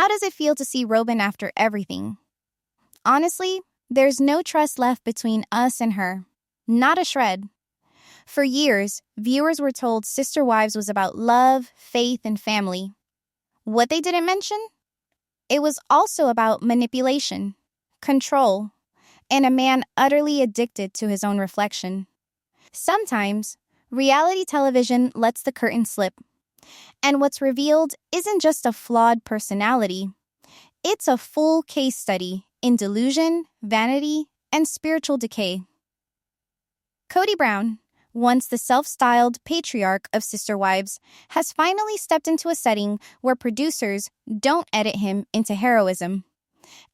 How does it feel to see Robyn after everything? Honestly, there's no trust left between us and her. Not a shred. For years, viewers were told Sister Wives was about love, faith, and family. What they didn't mention? It was also about manipulation, control, and a man utterly addicted to his own reflection. Sometimes, reality television lets the curtain slip, and what's revealed isn't just a flawed personality. It's a full case study in delusion, vanity, and spiritual decay. Kody Brown, once the self-styled patriarch of Sister Wives, has finally stepped into a setting where producers don't edit him into heroism,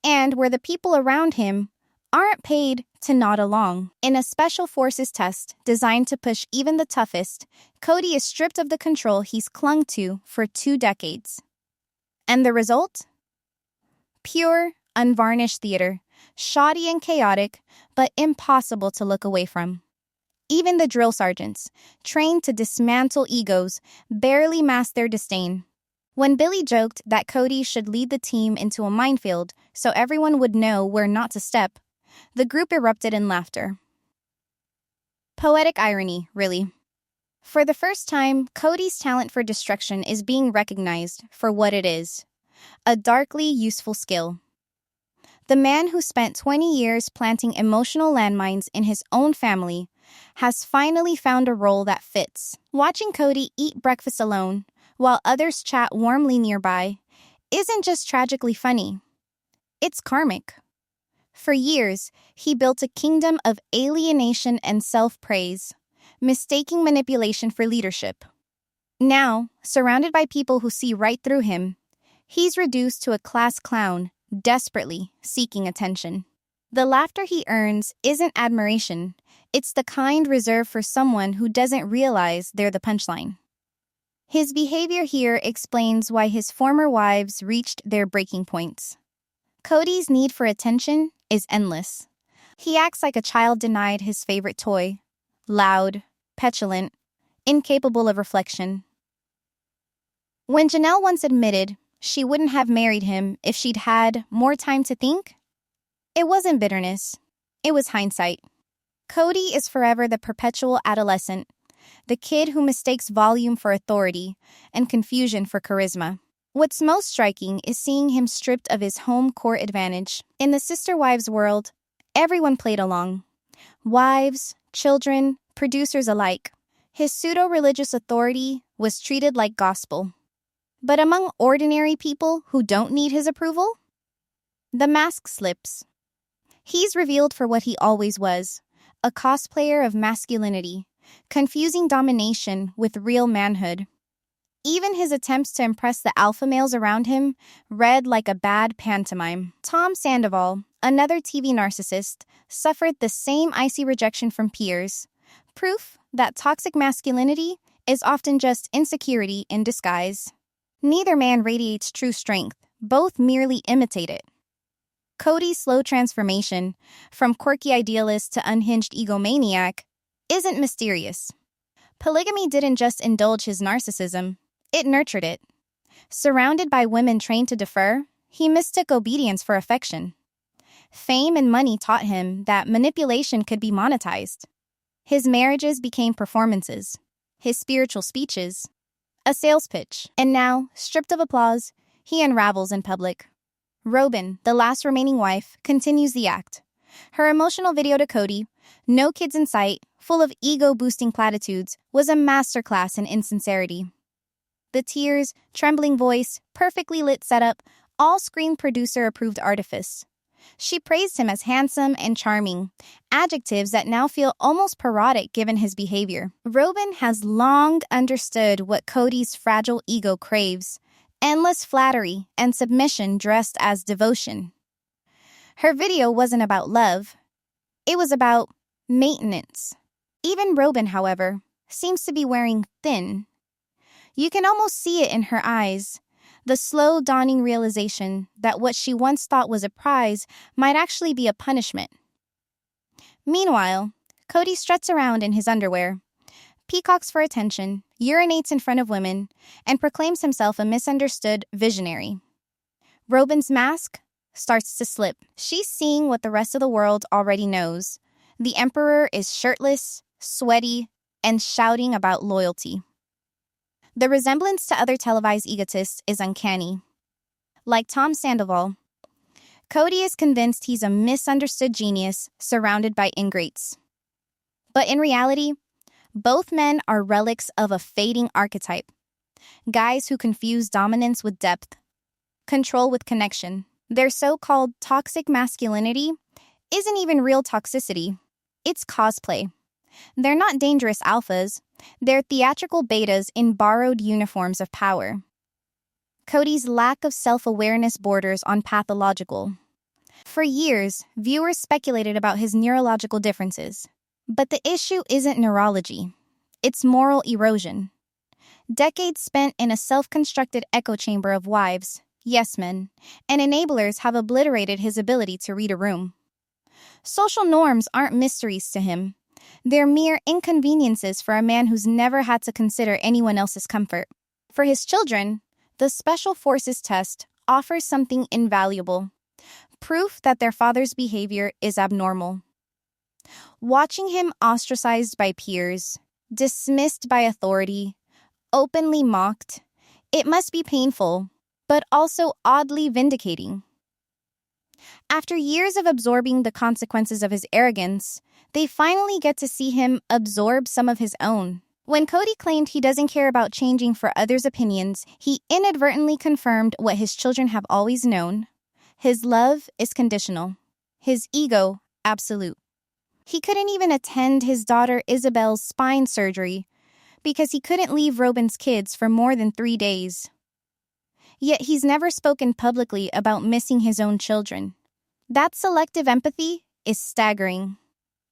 and where the people around him aren't paid to nod along. In a special forces test designed to push even the toughest, Kody is stripped of the control he's clung to for 2 decades. And the result? Pure, unvarnished theater, shoddy and chaotic, but impossible to look away from. Even the drill sergeants, trained to dismantle egos, barely mask their disdain. When Billy joked that Kody should lead the team into a minefield so everyone would know where not to step, the group erupted in laughter. Poetic irony, really. For the first time, Kody's talent for destruction is being recognized for what it is: a darkly useful skill. The man who spent 20 years planting emotional landmines in his own family has finally found a role that fits. Watching Kody eat breakfast alone, while others chat warmly nearby, isn't just tragically funny. It's karmic. For years, he built a kingdom of alienation and self-praise, mistaking manipulation for leadership. Now, surrounded by people who see right through him, he's reduced to a class clown, desperately seeking attention. The laughter he earns isn't admiration. It's the kind reserved for someone who doesn't realize they're the punchline. His behavior here explains why his former wives reached their breaking points. Kody's need for attention is endless. He acts like a child denied his favorite toy, loud, petulant, incapable of reflection. When Janelle once admitted she wouldn't have married him if she'd had more time to think, it wasn't bitterness, it was hindsight. Kody is forever the perpetual adolescent, the kid who mistakes volume for authority and confusion for charisma. What's most striking is seeing him stripped of his home court advantage. In the Sister Wives world, everyone played along. Wives, children, producers alike. His pseudo-religious authority was treated like gospel. But among ordinary people who don't need his approval, the mask slips. He's revealed for what he always was, a cosplayer of masculinity, confusing domination with real manhood. Even his attempts to impress the alpha males around him read like a bad pantomime. Tom Sandoval, another TV narcissist, suffered the same icy rejection from peers, proof that toxic masculinity is often just insecurity in disguise. Neither man radiates true strength, both merely imitate it. Kody's slow transformation, from quirky idealist to unhinged egomaniac, isn't mysterious. Polygamy didn't just indulge his narcissism, it nurtured it. Surrounded by women trained to defer, he mistook obedience for affection. Fame and money taught him that manipulation could be monetized. His marriages became performances, his spiritual speeches, a sales pitch. And now, stripped of applause, he unravels in public. Robyn, the last remaining wife, continues the act. Her emotional video to Kody, no kids in sight, full of ego-boosting platitudes, was a masterclass in insincerity. The tears, trembling voice, perfectly lit setup, all screamed producer-approved artifice. She praised him as handsome and charming, adjectives that now feel almost parodic given his behavior. Robyn has long understood what Kody's fragile ego craves: endless flattery and submission dressed as devotion. Her video wasn't about love. It was about maintenance. Even Robyn, however, seems to be wearing thin. You can almost see it in her eyes, the slow dawning realization that what she once thought was a prize might actually be a punishment. Meanwhile, Kody struts around in his underwear, peacocks for attention, urinates in front of women, and proclaims himself a misunderstood visionary. Robyn's mask starts to slip. She's seeing what the rest of the world already knows. The Emperor is shirtless, sweaty, and shouting about loyalty. The resemblance to other televised egotists is uncanny. Like Tom Sandoval, Kody is convinced he's a misunderstood genius surrounded by ingrates. But in reality, both men are relics of a fading archetype. Guys who confuse dominance with depth, control with connection. Their so-called toxic masculinity isn't even real toxicity. It's cosplay. They're not dangerous alphas. They're theatrical betas in borrowed uniforms of power. Kody's lack of self-awareness borders on pathological. For years, viewers speculated about his neurological differences. But the issue isn't neurology. It's moral erosion. Decades spent in a self-constructed echo chamber of wives, yes men, and enablers have obliterated his ability to read a room. Social norms aren't mysteries to him. They're mere inconveniences for a man who's never had to consider anyone else's comfort. For his children, the Special Forces test offers something invaluable: proof that their father's behavior is abnormal. Watching him ostracized by peers, dismissed by authority, openly mocked, it must be painful, but also oddly vindicating. After years of absorbing the consequences of his arrogance, they finally get to see him absorb some of his own. When Kody claimed he doesn't care about changing for others' opinions, he inadvertently confirmed what his children have always known. His love is conditional. His ego, absolute. He couldn't even attend his daughter Isabel's spine surgery because he couldn't leave Robyn's kids for more than 3 days. Yet he's never spoken publicly about missing his own children. That selective empathy is staggering.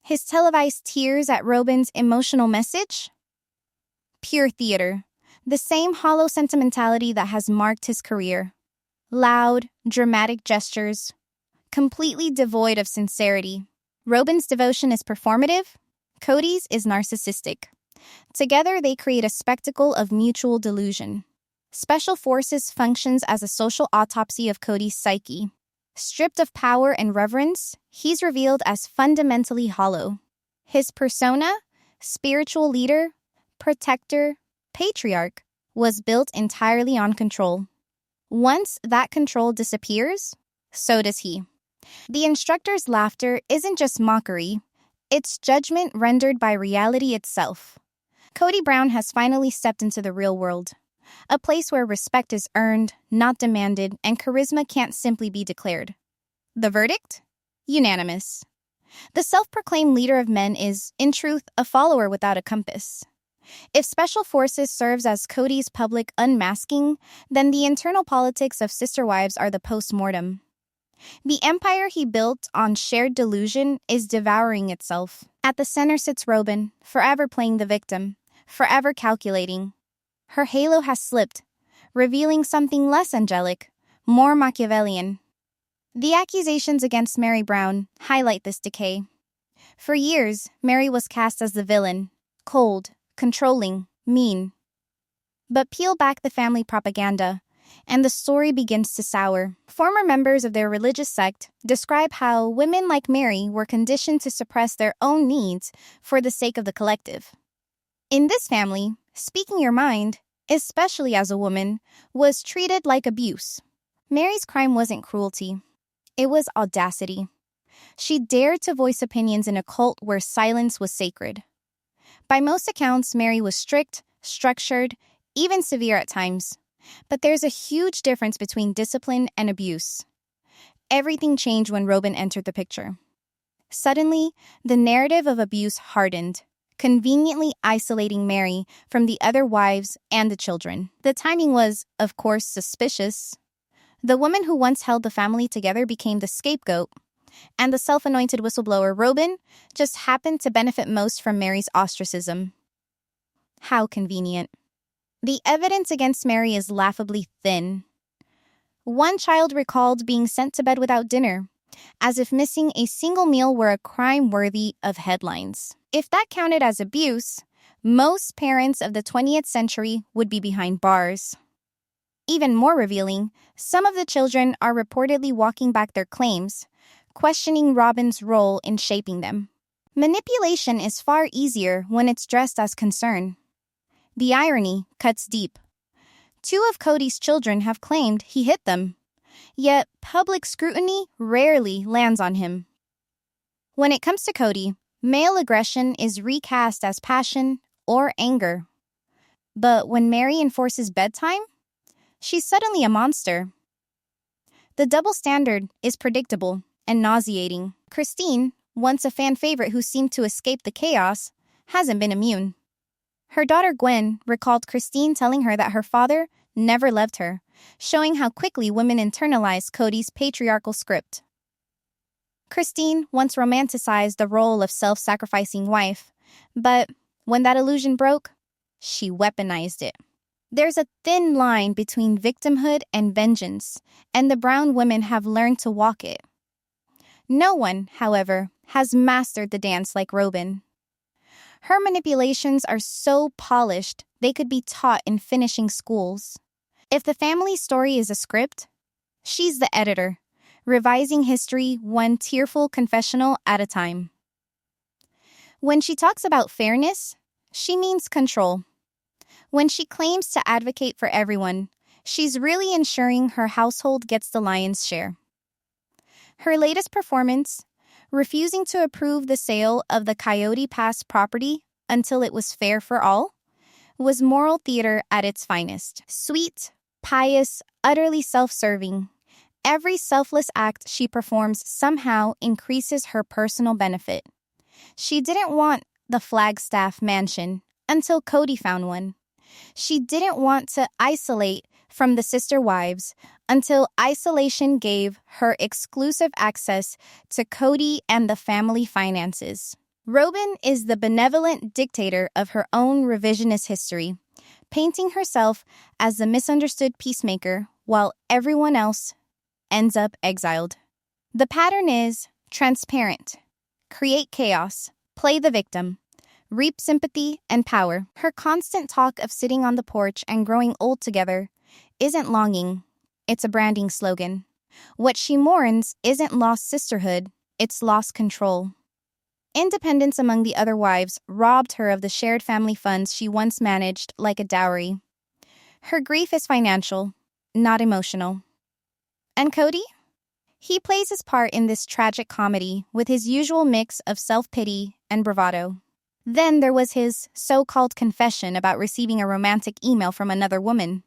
His televised tears at Robyn's emotional message? Pure theater. The same hollow sentimentality that has marked his career. Loud, dramatic gestures. Completely devoid of sincerity. Robyn's devotion is performative. Kody's is narcissistic. Together, they create a spectacle of mutual delusion. Special Forces functions as a social autopsy of Kody's psyche. Stripped of power and reverence, he's revealed as fundamentally hollow. His persona, spiritual leader, protector, patriarch, was built entirely on control. Once that control disappears, so does he. The instructor's laughter isn't just mockery, it's judgment rendered by reality itself. Kody Brown has finally stepped into the real world, a place where respect is earned, not demanded, and charisma can't simply be declared. The verdict? Unanimous. The self-proclaimed leader of men is, in truth, a follower without a compass. If Special Forces serves as Kody's public unmasking, then the internal politics of sister wives are the post-mortem. The empire he built on shared delusion is devouring itself. At the center sits Robyn, forever playing the victim, forever calculating. Her halo has slipped, revealing something less angelic, more Machiavellian. The accusations against Meri Brown highlight this decay. For years, Meri was cast as the villain, cold, controlling, mean. But peel back the family propaganda, and the story begins to sour. Former members of their religious sect describe how women like Meri were conditioned to suppress their own needs for the sake of the collective. In this family, speaking your mind, especially as a woman, was treated like abuse. Meri's crime wasn't cruelty. It was audacity. She dared to voice opinions in a cult where silence was sacred. By most accounts, Meri was strict, structured, even severe at times. But there's a huge difference between discipline and abuse. Everything changed when Robyn entered the picture. Suddenly, the narrative of abuse hardened, conveniently isolating Meri from the other wives and the children. The timing was, of course, suspicious. The woman who once held the family together became the scapegoat, and the self-anointed whistleblower, Robyn, just happened to benefit most from Meri's ostracism. How convenient. The evidence against Meri is laughably thin. One child recalled being sent to bed without dinner, as if missing a single meal were a crime worthy of headlines. If that counted as abuse, most parents of the 20th century would be behind bars. Even more revealing, some of the children are reportedly walking back their claims, questioning Robyn's role in shaping them. Manipulation is far easier when it's dressed as concern. The irony cuts deep. 2 of Kody's children have claimed he hit them, yet public scrutiny rarely lands on him. When it comes to Kody, male aggression is recast as passion or anger. But when Meri enforces bedtime, she's suddenly a monster. The double standard is predictable and nauseating. Christine, once a fan favorite who seemed to escape the chaos, hasn't been immune. Her daughter Gwen recalled Christine telling her that her father never loved her, showing how quickly women internalize Kody's patriarchal script. Christine once romanticized the role of self-sacrificing wife, but when that illusion broke, she weaponized it. There's a thin line between victimhood and vengeance, and the Brown women have learned to walk it. No one, however, has mastered the dance like Robyn. Her manipulations are so polished they could be taught in finishing schools. If the family story is a script, she's the editor, revising history one tearful confessional at a time. When she talks about fairness, she means control. When she claims to advocate for everyone, she's really ensuring her household gets the lion's share. Her latest performance, refusing to approve the sale of the Coyote Pass property until it was fair for all, was moral theater at its finest. Sweet, pious, utterly self-serving. Every selfless act she performs somehow increases her personal benefit. She didn't want the Flagstaff mansion until Kody found one. She didn't want to isolate from the sister wives until isolation gave her exclusive access to Kody and the family finances. Robyn is the benevolent dictator of her own revisionist history, painting herself as the misunderstood peacemaker while everyone else ends up exiled. The pattern is transparent. Create chaos, play the victim, reap sympathy and power. Her constant talk of sitting on the porch and growing old together isn't longing, it's a branding slogan. What she mourns isn't lost sisterhood, it's lost control. Independence among the other wives robbed her of the shared family funds she once managed like a dowry. Her grief is financial, not emotional. And Kody? He plays his part in this tragic comedy with his usual mix of self-pity and bravado. Then there was his so-called confession about receiving a romantic email from another woman.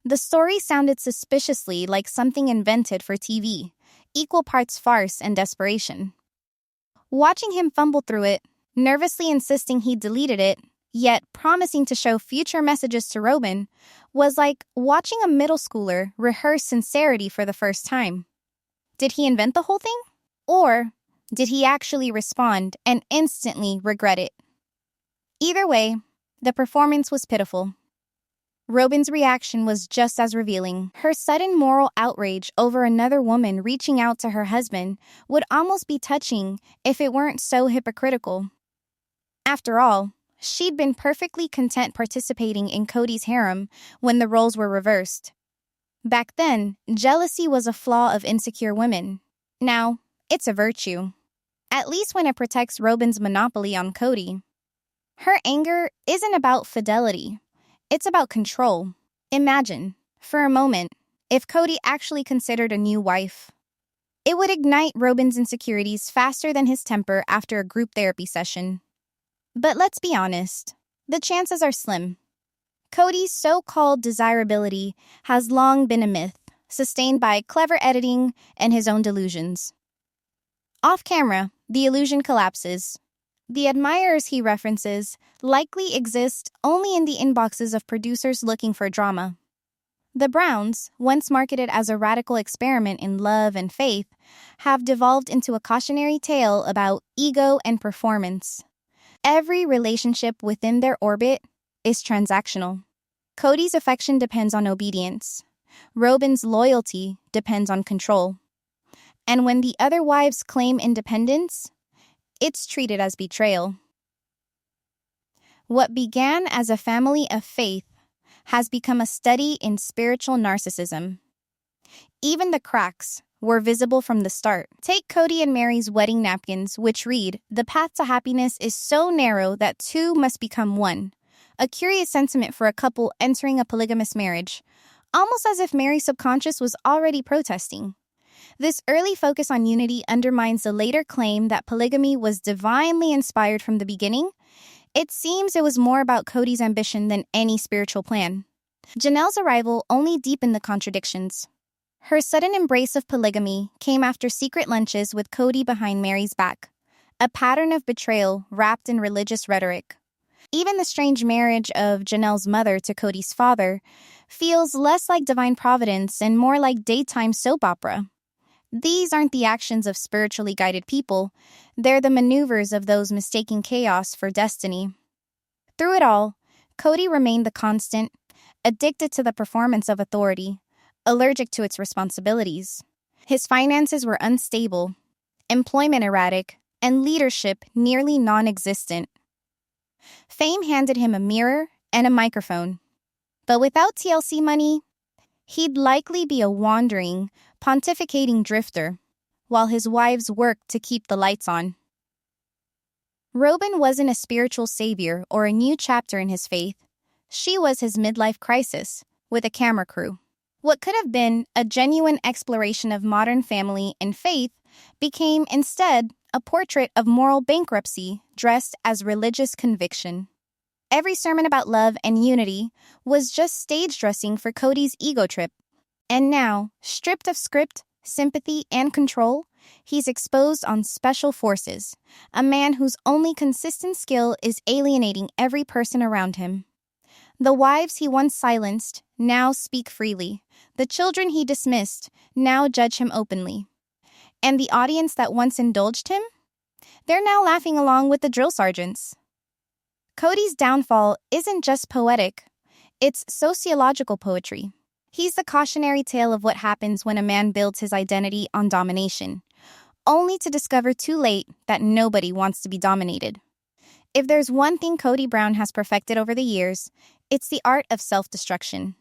The story sounded suspiciously like something invented for TV, equal parts farce and desperation. Watching him fumble through it, nervously insisting he deleted it, yet promising to show future messages to Robyn, was like watching a middle schooler rehearse sincerity for the first time. Did he invent the whole thing? Or did he actually respond and instantly regret it? Either way, the performance was pitiful. Robyn's reaction was just as revealing. Her sudden moral outrage over another woman reaching out to her husband would almost be touching if it weren't so hypocritical. After all, she'd been perfectly content participating in Kody's harem when the roles were reversed. Back then, jealousy was a flaw of insecure women. Now, it's a virtue. At least when it protects Robyn's monopoly on Kody. Her anger isn't about fidelity. It's about control. Imagine, for a moment, if Kody actually considered a new wife. It would ignite Robyn's insecurities faster than his temper after a group therapy session. But let's be honest, the chances are slim. Kody's so-called desirability has long been a myth, sustained by clever editing and his own delusions. Off-camera, the illusion collapses. The admirers he references likely exist only in the inboxes of producers looking for drama. The Browns, once marketed as a radical experiment in love and faith, have devolved into a cautionary tale about ego and performance. Every relationship within their orbit is transactional. Kody's affection depends on obedience. Robyn's loyalty depends on control. And when the other wives claim independence, it's treated as betrayal. What began as a family of faith has become a study in spiritual narcissism. Even the cracks were visible from the start. Take Kody and Meri's wedding napkins, which read, "The path to happiness is so narrow that two must become one." A curious sentiment for a couple entering a polygamous marriage, almost as if Meri's subconscious was already protesting. This early focus on unity undermines the later claim that polygamy was divinely inspired from the beginning. It seems it was more about Kody's ambition than any spiritual plan. Janelle's arrival only deepened the contradictions. Her sudden embrace of polygamy came after secret lunches with Kody behind Meri's back, a pattern of betrayal wrapped in religious rhetoric. Even the strange marriage of Janelle's mother to Kody's father feels less like divine providence and more like daytime soap opera. These aren't the actions of spiritually guided people, they're the maneuvers of those mistaking chaos for destiny. Through it all, Kody remained the constant, addicted to the performance of authority, allergic to its responsibilities. His finances were unstable, employment erratic, and leadership nearly non-existent. Fame handed him a mirror and a microphone. But without TLC money, he'd likely be a wandering, pontificating drifter, while his wives worked to keep the lights on. Robyn wasn't a spiritual savior or a new chapter in his faith. She was his midlife crisis, with a camera crew. What could have been a genuine exploration of modern family and faith became instead a portrait of moral bankruptcy dressed as religious conviction. Every sermon about love and unity was just stage dressing for Kody's ego trip. And now, stripped of script, sympathy, and control, he's exposed on special forces, a man whose only consistent skill is alienating every person around him. The wives he once silenced now speak freely. The children he dismissed now judge him openly. And the audience that once indulged him? They're now laughing along with the drill sergeants. Kody's downfall isn't just poetic, it's sociological poetry. He's the cautionary tale of what happens when a man builds his identity on domination, only to discover too late that nobody wants to be dominated. If there's one thing Kody Brown has perfected over the years, it's the art of self-destruction.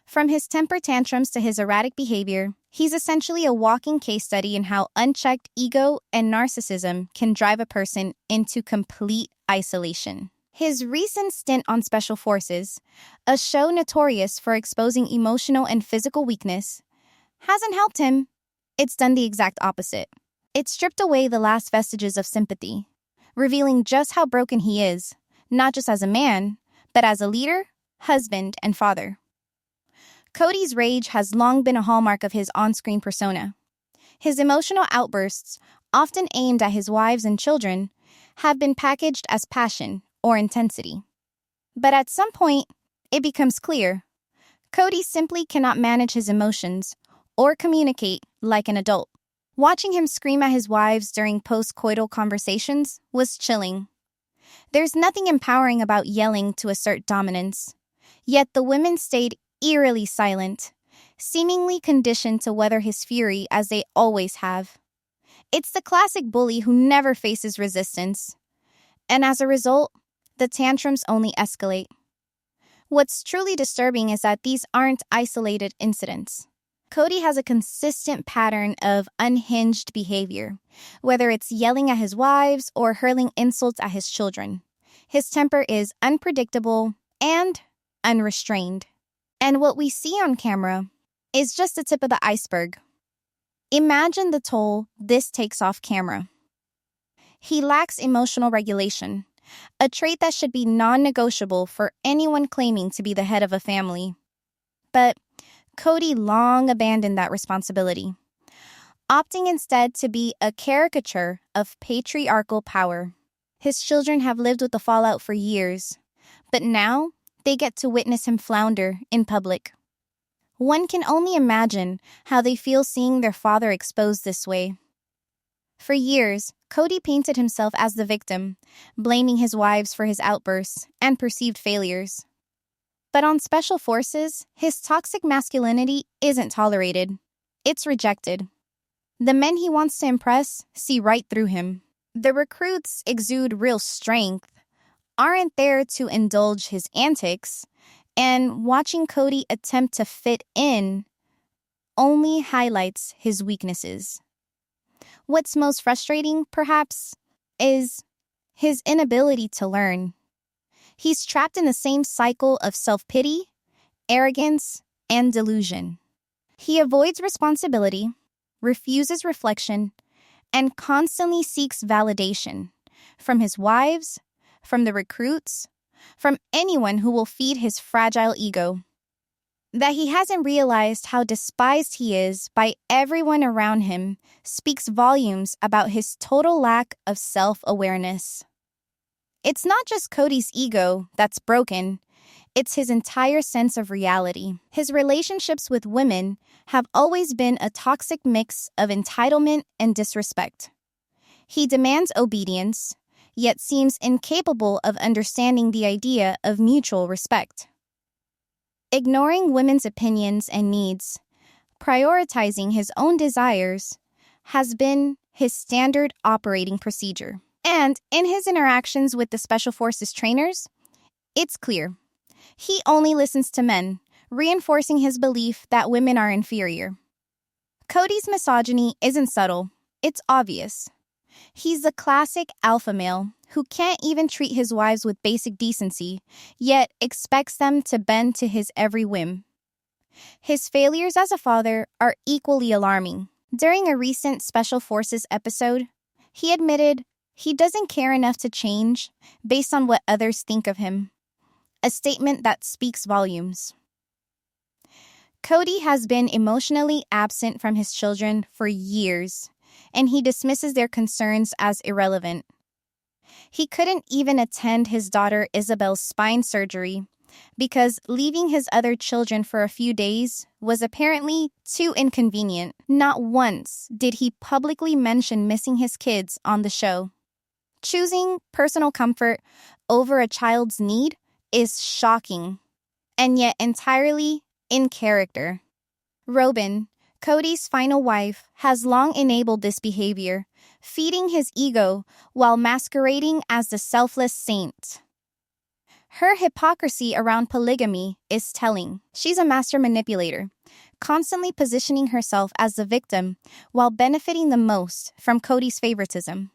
From his temper tantrums to his erratic behavior, he's essentially a walking case study in how unchecked ego and narcissism can drive a person into complete isolation. His recent stint on Special Forces, a show notorious for exposing emotional and physical weakness, hasn't helped him. It's done the exact opposite. It stripped away the last vestiges of sympathy, revealing just how broken he is, not just as a man, but as a leader, husband, and father. Kody's rage has long been a hallmark of his on-screen persona. His emotional outbursts, often aimed at his wives and children, have been packaged as passion or intensity. But at some point, it becomes clear. Kody simply cannot manage his emotions or communicate like an adult. Watching him scream at his wives during post-coital conversations was chilling. There's nothing empowering about yelling to assert dominance. Yet the women stayed eerily silent, seemingly conditioned to weather his fury as they always have. It's the classic bully who never faces resistance. And as a result, the tantrums only escalate. What's truly disturbing is that these aren't isolated incidents. Kody has a consistent pattern of unhinged behavior, whether it's yelling at his wives or hurling insults at his children. His temper is unpredictable and unrestrained. And what we see on camera is just the tip of the iceberg. Imagine the toll this takes off camera. He lacks emotional regulation, a trait that should be non-negotiable for anyone claiming to be the head of a family. But Kody long abandoned that responsibility, opting instead to be a caricature of patriarchal power. His children have lived with the fallout for years, but now they get to witness him flounder in public. One can only imagine how they feel seeing their father exposed this way. For years, Kody painted himself as the victim, blaming his wives for his outbursts and perceived failures. But on Special Forces, his toxic masculinity isn't tolerated. It's rejected. The men he wants to impress see right through him. The recruits exude real strength, aren't there to indulge his antics, And watching Kody attempt to fit in only highlights his weaknesses. What's most frustrating, perhaps, is his inability to learn. He's trapped in the same cycle of self-pity, arrogance, and delusion. He avoids responsibility, refuses reflection, and constantly seeks validation from his wives, from the recruits, from anyone who will feed his fragile ego. That he hasn't realized how despised he is by everyone around him speaks volumes about his total lack of self-awareness. It's not just Kody's ego that's broken, it's his entire sense of reality. His relationships with women have always been a toxic mix of entitlement and disrespect. He demands obedience, yet seems incapable of understanding the idea of mutual respect. Ignoring women's opinions and needs, prioritizing his own desires, has been his standard operating procedure. And in his interactions with the Special Forces trainers, it's clear. He only listens to men, reinforcing his belief that women are inferior. Kody's misogyny isn't subtle, it's obvious. He's the classic alpha male who can't even treat his wives with basic decency, yet expects them to bend to his every whim. His failures as a father are equally alarming. During a recent Special Forces episode, he admitted he doesn't care enough to change based on what others think of him, a statement that speaks volumes. Kody has been emotionally absent from his children for years, and he dismisses their concerns as irrelevant. He couldn't even attend his daughter Isabel's spine surgery because leaving his other children for a few days was apparently too inconvenient. Not once did he publicly mention missing his kids on the show. Choosing personal comfort over a child's need is shocking, and yet entirely in character. Robyn, Kody's final wife, has long enabled this behavior, feeding his ego while masquerading as the selfless saint. Her hypocrisy around polygamy is telling. She's a master manipulator, constantly positioning herself as the victim while benefiting the most from Kody's favoritism.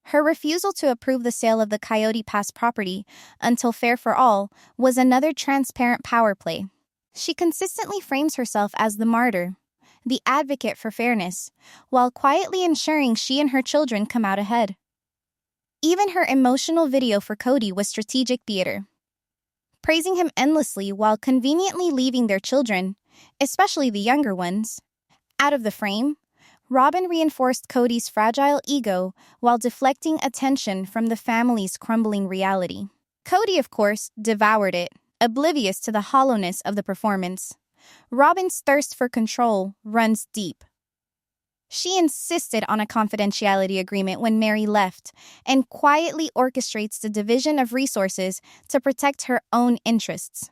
Her refusal to approve the sale of the Coyote Pass property until Fair for All was another transparent power play. She consistently frames herself as the martyr, the advocate for fairness, while quietly ensuring she and her children come out ahead. Even her emotional video for Kody was strategic theater, praising him endlessly while conveniently leaving their children, especially the younger ones, out of the frame. Robyn reinforced Kody's fragile ego while deflecting attention from the family's crumbling reality. Kody, of course, devoured it, oblivious to the hollowness of the performance. Robyn's thirst for control runs deep. She insisted on a confidentiality agreement when Meri left and quietly orchestrates the division of resources to protect her own interests.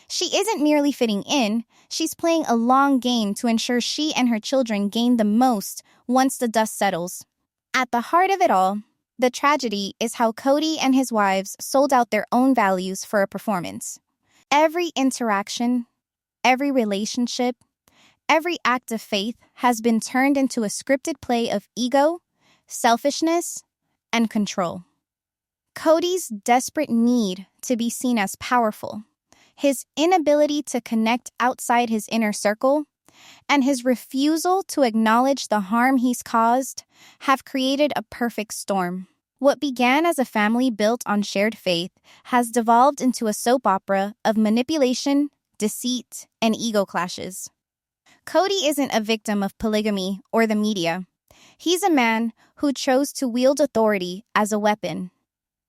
She isn't merely fitting in, she's playing a long game to ensure she and her children gain the most once the dust settles. At the heart of it all, the tragedy is how Kody and his wives sold out their own values for a performance. Every interaction, every relationship, every act of faith has been turned into a scripted play of ego, selfishness, and control. Kody's desperate need to be seen as powerful, his inability to connect outside his inner circle, and his refusal to acknowledge the harm he's caused have created a perfect storm. What began as a family built on shared faith has devolved into a soap opera of manipulation, deceit, and ego clashes. Kody isn't a victim of polygamy or the media. He's a man who chose to wield authority as a weapon,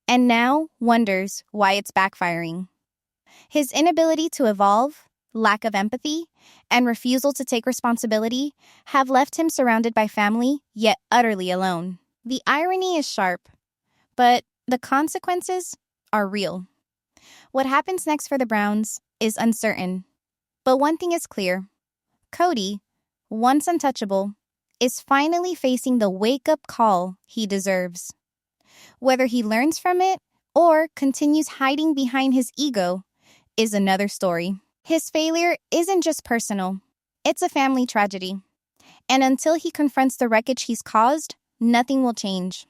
and now wonders why it's backfiring. His inability to evolve, lack of empathy, and refusal to take responsibility have left him surrounded by family, yet utterly alone. The irony is sharp, but the consequences are real. What happens next for the Browns is uncertain. But one thing is clear. Kody, once untouchable, is finally facing the wake-up call he deserves. Whether he learns from it or continues hiding behind his ego is another story. His failure isn't just personal, it's a family tragedy. And until he confronts the wreckage he's caused, nothing will change.